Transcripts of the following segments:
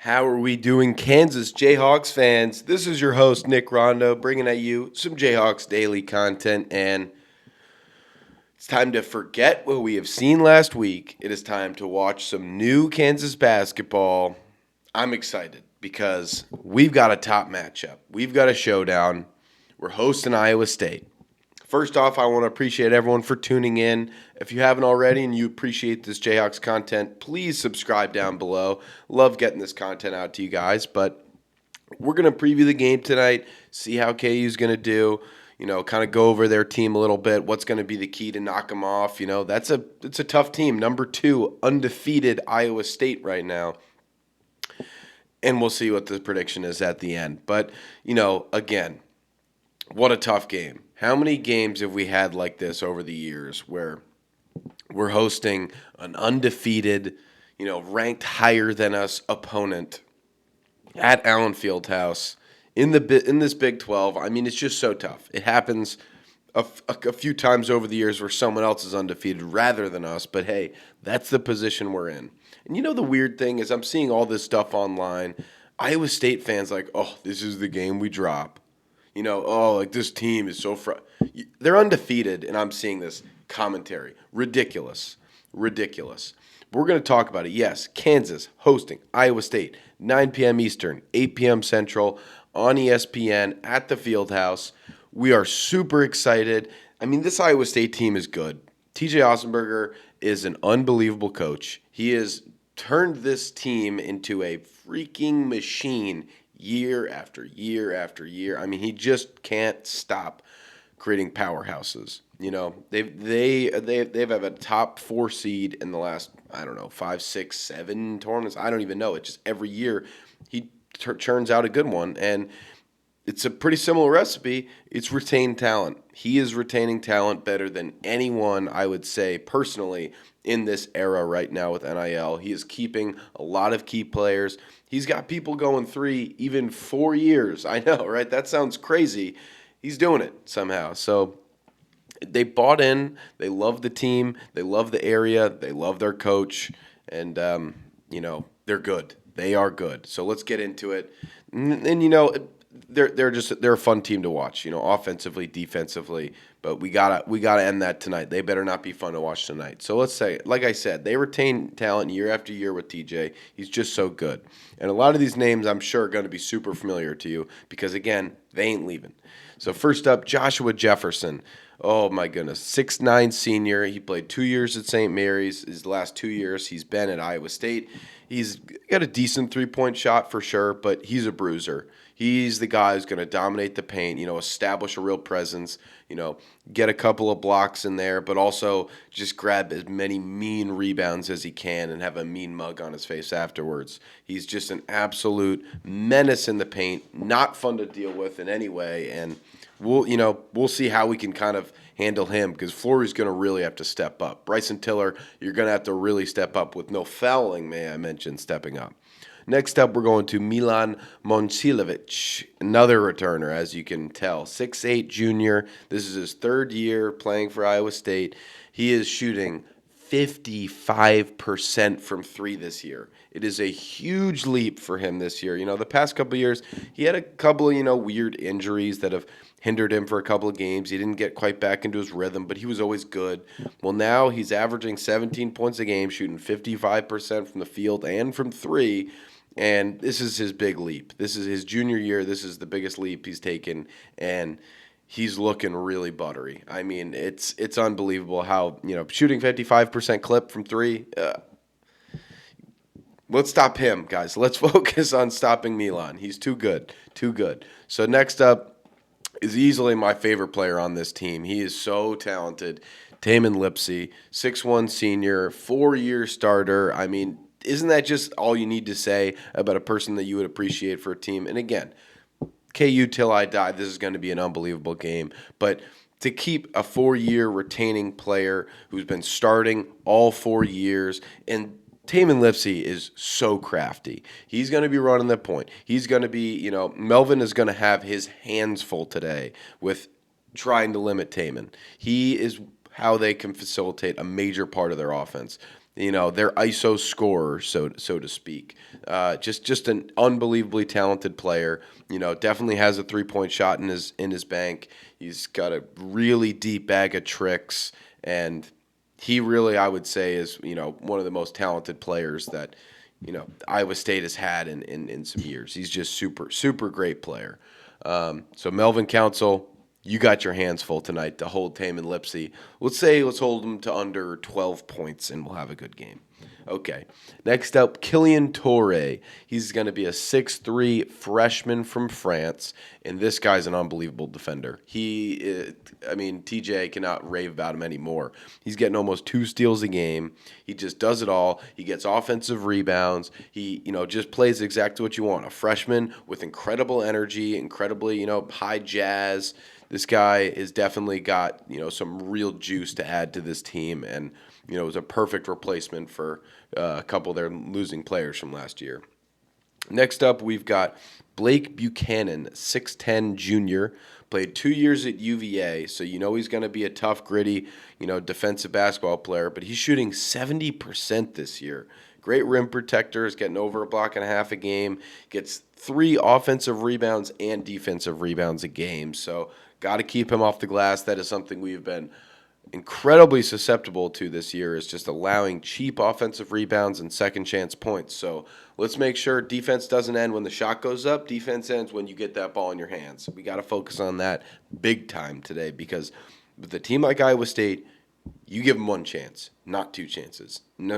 How are we doing, Kansas Jayhawks fans? This is your host, Nick Rondeau, bringing at you some Jayhawks Daily content, and it's time to forget what we have seen last week. It is time to watch some new Kansas basketball. I'm excited because we've got a top matchup. We've got a showdown. We're hosting Iowa State. First off, I want to appreciate everyone for tuning in. If you haven't already and you appreciate this Jayhawks content, please subscribe down below. Love getting this content out to you guys. But we're going to preview the game tonight, see how KU's going to do, kind of go over their team a little bit, what's going to be the key to knock them off. It's a tough team. Number 2, undefeated Iowa State right now. And we'll see what the prediction is at the end. But, again, what a tough game. How many games have we had like this over the years where we're hosting an undefeated, ranked higher than us opponent at Allen Fieldhouse in this Big 12? I mean, it's just so tough. It happens a few times over the years where someone else is undefeated rather than us. But, hey, that's the position we're in. And the weird thing is I'm seeing all this stuff online. Iowa State fans like, oh, this is the game we drop. This team is so they're undefeated, and I'm seeing this commentary. Ridiculous. We're going to talk about it. Yes, Kansas hosting Iowa State, 9 p.m. Eastern, 8 p.m. Central on ESPN at the Fieldhouse. We are super excited. I mean, this Iowa State team is good. TJ Ossenberger is an unbelievable coach. He has turned this team into a freaking machine year after year after year. I mean, he just can't stop creating powerhouses. They've had a top 4 seed in the last, 5, 6, 7 tournaments. I don't even know. It's just every year he churns out a good one, and it's a pretty similar recipe. It's retained talent. He is retaining talent better than anyone, I would say, personally, in this era right now with NIL. He is keeping a lot of key players. He's got people going 3, even 4 years. I know, right? That sounds crazy. He's doing it somehow. So they bought in. They love the team. They love the area. They love their coach. And, they're good. They are good. So let's get into it. And they're a fun team to watch, offensively, defensively. But we gotta end that tonight. They better not be fun to watch tonight. So let's say, like I said, they retain talent year after year with TJ. He's just so good. And a lot of these names I'm sure are going to be super familiar to you because, again, they ain't leaving. So first up, Joshua Jefferson. Oh, my goodness. 6'9" senior. He played 2 years at St. Mary's. His last 2 years, he's been at Iowa State. He's got a decent three-point shot for sure, but he's a bruiser. He's the guy who's going to dominate the paint, establish a real presence, get a couple of blocks in there, but also just grab as many mean rebounds as he can and have a mean mug on his face afterwards. He's just an absolute menace in the paint, not fun to deal with in any way, and we'll see how we can kind of handle him because Flory's going to really have to step up. Bryson Tiller, you're going to have to really step up with no fouling, may I mention, stepping up. Next up, we're going to Milan Momcilovic, another returner, as you can tell. 6'8" junior. This is his 3rd year playing for Iowa State. He is shooting 55% from 3 this year. It is a huge leap for him this year. The past couple of years, he had a couple of, weird injuries that have hindered him for a couple of games. He didn't get quite back into his rhythm, but he was always good. Well, now he's averaging 17 points a game, shooting 55% from the field and from 3. And this is his big leap. This is his junior year. This is the biggest leap he's taken, and he's looking really buttery. I mean, it's unbelievable how, shooting 55% clip from 3. Let's stop him, guys. Let's focus on stopping Milan. He's too good. So next up is easily my favorite player on this team. He is so talented. Tamin Lipsey, 6'1" senior, 4-year starter. I mean, isn't that just all you need to say about a person that you would appreciate for a team? And again, KU till I die, this is going to be an unbelievable game. But to keep a 4-year retaining player who's been starting all 4 years, and Tamin Lipsey is so crafty. He's going to be running the point. He's going to be, Melvin is going to have his hands full today with trying to limit Tamin. He is how they can facilitate a major part of their offense. their ISO scorer, so to speak. Just an unbelievably talented player. Definitely has a 3-point shot in his bank. He's got a really deep bag of tricks, and he really, I would say, is one of the most talented players that Iowa State has had in some years. He's just super great player. So Melvin Council, you got your hands full tonight to hold Taman Lipsey. Let's hold him to under 12 points, and we'll have a good game. Okay. Next up, Kylian Touré. He's going to be a 6'3" freshman from France, and this guy's an unbelievable defender. TJ cannot rave about him anymore. He's getting almost 2 steals a game. He just does it all. He gets offensive rebounds. He, just plays exactly what you want. A freshman with incredible energy, incredibly, high jazz. This guy has definitely got, some real juice to add to this team, and it was a perfect replacement for a couple of their losing players from last year. Next up, we've got Blake Buchanan, 6'10" junior, played 2 years at UVA, so he's going to be a tough, gritty, defensive basketball player, but he's shooting 70% this year. Great rim protector, is getting over a block and a half a game, gets 3 offensive rebounds and defensive rebounds a game, so got to keep him off the glass. That is something we've been incredibly susceptible to this year, is just allowing cheap offensive rebounds and second chance points. So let's make sure defense doesn't end when the shot goes up. Defense ends when you get that ball in your hands. We got to focus on that big time today, because with a team like Iowa State, you give them 1 chance, not 2 chances. No.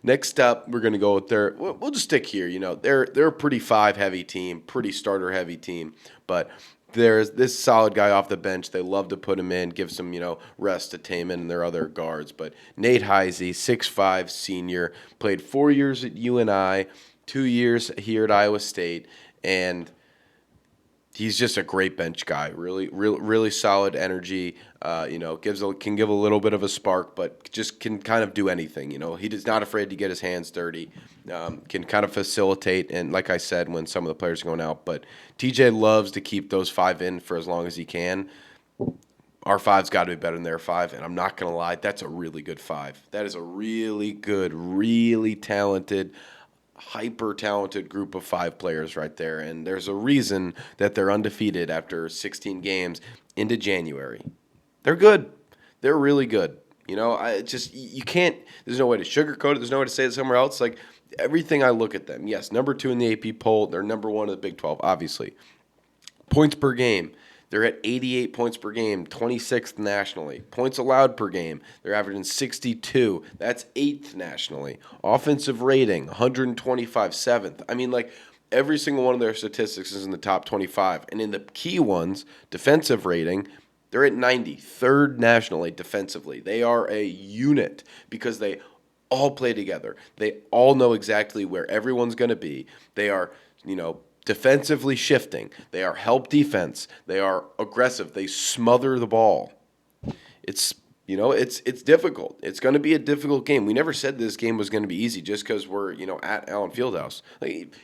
Next up, we're going to go with we'll just stick here. They're a pretty 5-heavy team, pretty starter-heavy team, but there's this solid guy off the bench. They love to put him in, give some, rest to Taman and their other guards. But Nate Heisey, 6'5", senior, played 4 years at UNI, 2 years here at Iowa State, and he's just a great bench guy. Really solid energy. Can give a little bit of a spark, but just can kind of do anything. He's not afraid to get his hands dirty. Can kind of facilitate, and like I said, when some of the players are going out. But TJ loves to keep those 5 in for as long as he can. Our 5's got to be better than their 5, and I'm not going to lie, that's a really good 5. That is a really good, really talented, hyper-talented group of 5 players right there, and there's a reason that they're undefeated after 16 games into January. They're good. They're really good. You can't, there's no way to sugarcoat it. There's no way to say it somewhere else. Like, everything I look at them, yes, number 2 in the AP poll. They're number 1 in the Big 12, obviously. Points per game, they're at 88 points per game, 26th nationally. Points allowed per game, they're averaging 62. That's 8th nationally. Offensive rating, 125, 7th. Every single one of their statistics is in the top 25. And in the key ones, defensive rating, they're at 90, 3rd nationally defensively. They are a unit because they all play together. They all know exactly where everyone's going to be. They are, defensively shifting. They are help defense. They are aggressive. They smother the ball. It's difficult. It's going to be a difficult game. We never said this game was going to be easy just because we're, at Allen Fieldhouse.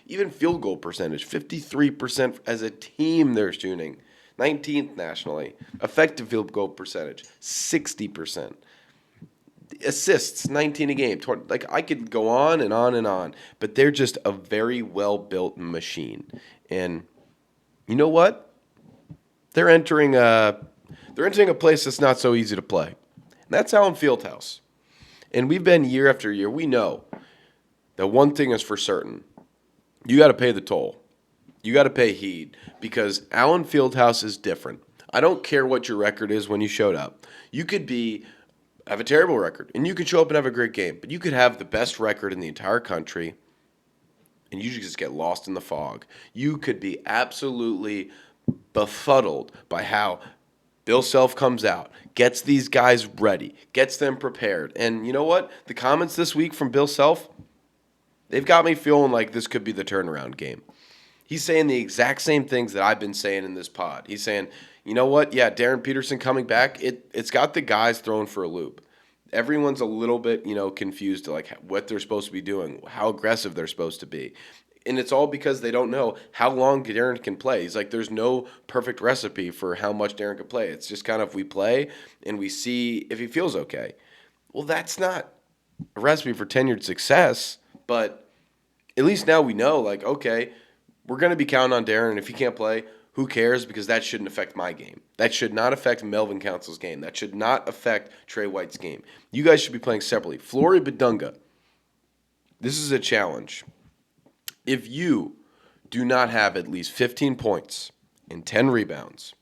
Even field goal percentage, 53% as a team they're shooting. 19th nationally. Effective field goal percentage, 60%. Assists, 19 a game. I could go on and on and on, but they're just a very well-built machine. And you know what? They're entering a place that's not so easy to play. And that's Allen Fieldhouse. And we've been year after year. We know that one thing is for certain. You got to pay the toll. You got to pay heed, because Allen Fieldhouse is different. I don't care what your record is when you showed up. You could have a terrible record, and you could show up and have a great game, but you could have the best record in the entire country, and you just get lost in the fog. You could be absolutely befuddled by how Bill Self comes out, gets these guys ready, gets them prepared. And you know what? The comments this week from Bill Self, they've got me feeling like this could be the turnaround game. He's saying the exact same things that I've been saying in this pod. He's saying, you know what? Yeah, Darren Peterson coming back, it's got the guys thrown for a loop. Everyone's a little bit, confused to what they're supposed to be doing, how aggressive they're supposed to be. And it's all because they don't know how long Darren can play. He's like, there's no perfect recipe for how much Darren can play. It's just kind of we play and we see if he feels okay. Well, that's not a recipe for tenured success, but at least now we know, like, okay, we're going to be counting on Darren, and if he can't play, who cares? Because that shouldn't affect my game. That should not affect Melvin Council's game. That should not affect Trey White's game. You guys should be playing separately. Flory Badunga, this is a challenge. If you do not have at least 15 points and 10 rebounds,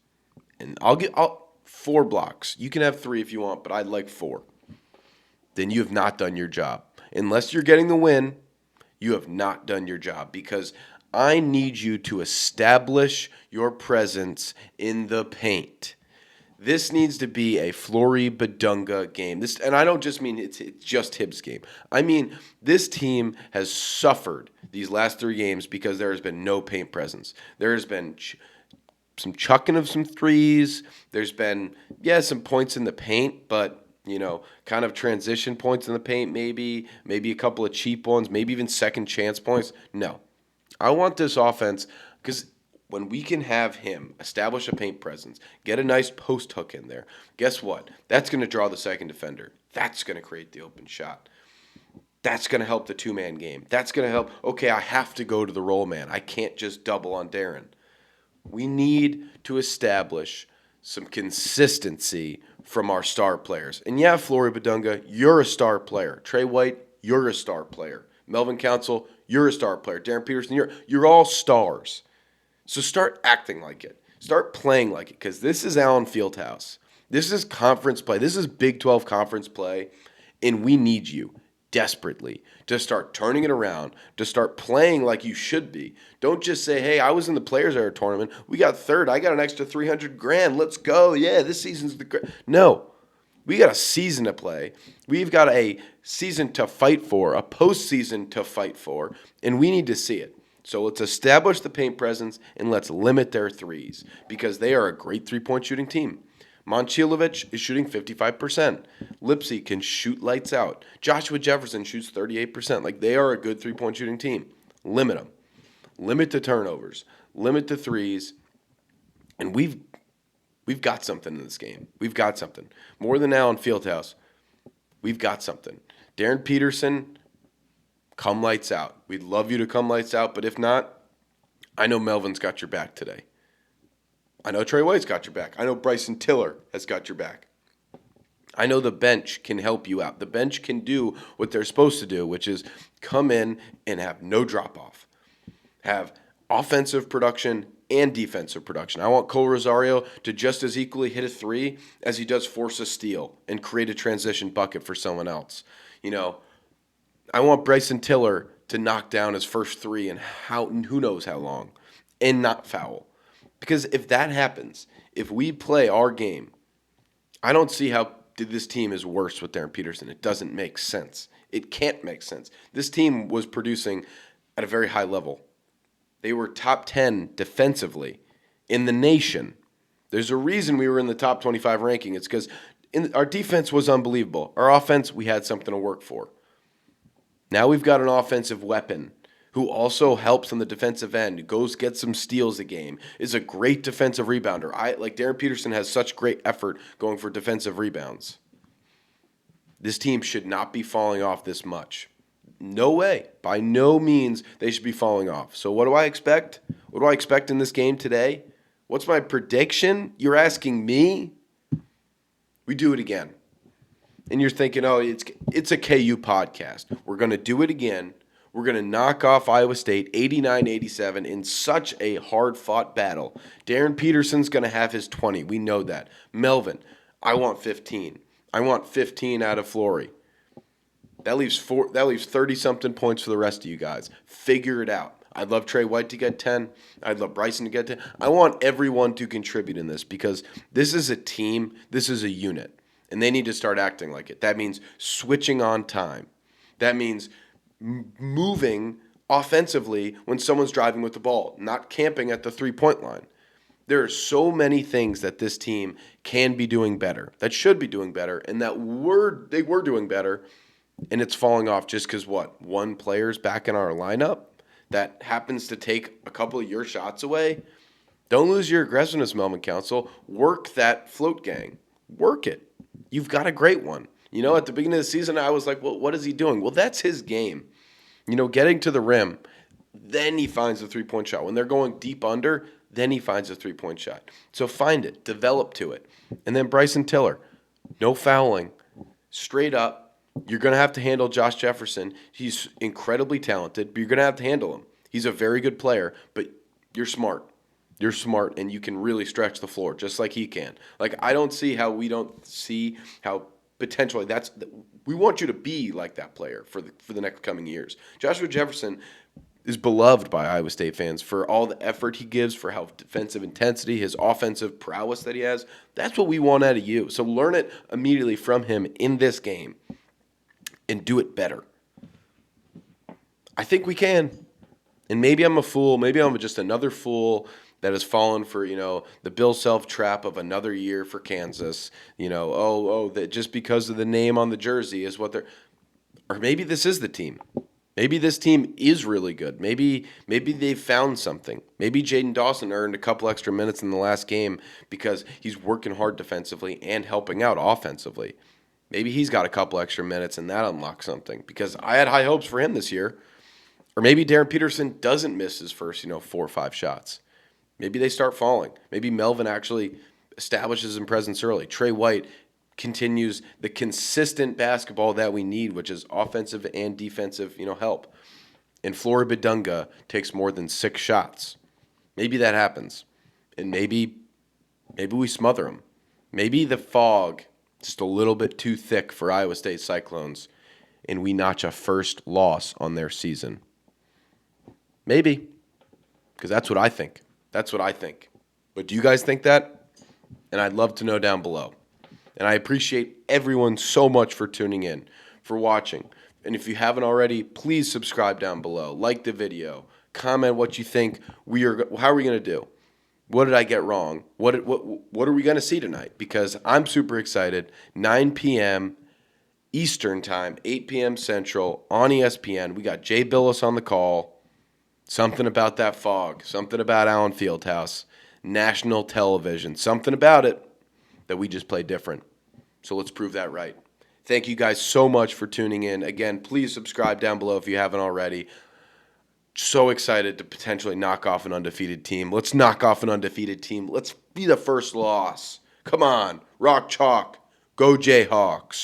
and I'll 4 blocks. You can have 3 if you want, but I'd like 4. Then you have not done your job. Unless you're getting the win, you have not done your job because I need you to establish your presence in the paint. This needs to be a Flory Badunga game. And I don't just mean it's just Hibbs' game. I mean this team has suffered these last 3 games because there has been no paint presence. There has been some chucking of some threes. There's been, some points in the paint, but kind of transition points in the paint, maybe a couple of cheap ones, maybe even second chance points. No. I want this offense because when we can have him establish a paint presence, get a nice post hook in there, guess what? That's going to draw the second defender. That's going to create the open shot. That's going to help the 2-man game. That's going to help, okay, I have to go to the roll man. I can't just double on Darren. We need to establish some consistency from our star players. And yeah, Flory Badunga, you're a star player. Trey White, you're a star player. Melvin Council, you're a star player. Darren Peterson, you're all stars. So start acting like it. Start playing like it because this is Allen Fieldhouse. This is conference play. This is Big 12 conference play, and we need you desperately to start turning it around, to start playing like you should be. Don't just say, hey, I was in the Players Era tournament. We got third. I got an extra $300,000. Let's go. Yeah, this season's the great. No, we got a season to play. We've got a season to fight for, a postseason to fight for, and we need to see it. So let's establish the paint presence and let's limit their threes because they are a great three-point shooting team. Momcilovic is shooting 55%. Lipsy can shoot lights out. Joshua Jefferson shoots 38%. Like, they are a good three-point shooting team. Limit them. Limit the turnovers. Limit the threes. And we've got something in this game. We've got something. More than Allen Fieldhouse, we've got something. Darren Peterson, come lights out. We'd love you to come lights out, but if not, I know Melvin's got your back today. I know Trey White's got your back. I know Bryson Tiller has got your back. I know the bench can help you out. The bench can do what they're supposed to do, which is come in and have no drop-off. Have offensive production and defensive production. I want Cole Rosario to just as equally hit a three as he does force a steal and create a transition bucket for someone else. I want Bryson Tiller to knock down his first three in who knows how long and not foul. Because if that happens, if we play our game, I don't see how this team is worse with Darren Peterson. It doesn't make sense. It can't make sense. This team was producing at a very high level. They were top 10 defensively in the nation. There's a reason we were in the top 25 ranking. It's because our defense was unbelievable. Our offense, we had something to work for. Now we've got an offensive weapon who also helps on the defensive end, gets some steals a game, is a great defensive rebounder. Darren Peterson has such great effort going for defensive rebounds. This team should not be falling off this much. No way. By no means they should be falling off. So what do I expect? What do I expect in this game today? What's my prediction? You're asking me? We do it again. And you're thinking, oh, it's a KU podcast. We're going to do it again. We're going to knock off Iowa State 89-87 in such a hard-fought battle. Darren Peterson's going to have his 20. We know that. Melvin, I want 15. I want 15 out of Flory. That leaves 30-something points for the rest of you guys. Figure it out. I'd love Trey White to get 10. I'd love Bryson to get 10. I want everyone to contribute in this because this is a team. This is a unit. And they need to start acting like it. That means switching on time. That means moving offensively when someone's driving with the ball, not camping at the three-point line. There are so many things that this team can be doing better, that should be doing better, and they were doing better, and it's falling off just because one player's back in our lineup that happens to take a couple of your shots away. Don't lose your aggressiveness, Melvin Council. Work that float gang. Work it. You've got a great one. At the beginning of the season, I was like, well, what is he doing? Well, that's his game. Getting to the rim, then he finds the three-point shot. When they're going deep under, then he finds a three-point shot. So find it, develop to it. And then Bryson Tiller, no fouling, straight up. You're going to have to handle Josh Jefferson. He's incredibly talented, but you're going to have to handle him. He's a very good player, but you're smart. You're smart, and you can really stretch the floor just like he can. Like, I don't see how we don't see how potentially we want you to be like that player for the next coming years. Joshua Jefferson is beloved by Iowa State fans for all the effort he gives, for how defensive intensity, his offensive prowess that he has. That's what we want out of you. So learn it immediately from him in this game and do it better. I think we can. And maybe I'm a fool. Maybe I'm just another fool that has fallen for, the Bill Self trap of another year for Kansas. That just because of the name on the jersey is what they're – or maybe this is the team. Maybe this team is really good. Maybe they've found something. Maybe Jaden Dawson earned a couple extra minutes in the last game because he's working hard defensively and helping out offensively. Maybe he's got a couple extra minutes and that unlocks something because I had high hopes for him this year. Or maybe Darren Peterson doesn't miss his first, 4 or 5 shots. Maybe they start falling. Maybe Melvin actually establishes his presence early. Trey White continues the consistent basketball that we need, which is offensive and defensive, help. And Flory Badunga takes more than 6 shots. Maybe that happens. And maybe we smother him. Maybe the fog is just a little bit too thick for Iowa State Cyclones, and we notch a first loss on their season. Maybe, because that's what I think. But do you guys think that? And I'd love to know down below. And I appreciate everyone so much for tuning in, for watching. And if you haven't already, please subscribe down below. Like the video. Comment what you think how are we going to do? What did I get wrong? What are we going to see tonight? Because I'm super excited. 9 p.m. Eastern Time, 8 p.m. Central on ESPN. We got Jay Billis on the call. Something about that fog. Something about Allen Fieldhouse. National television. Something about it that we just play different. So let's prove that right. Thank you guys so much for tuning in. Again, please subscribe down below if you haven't already. So excited to potentially knock off an undefeated team. Let's knock off an undefeated team. Let's be the first loss. Come on. Rock chalk. Go Jayhawks.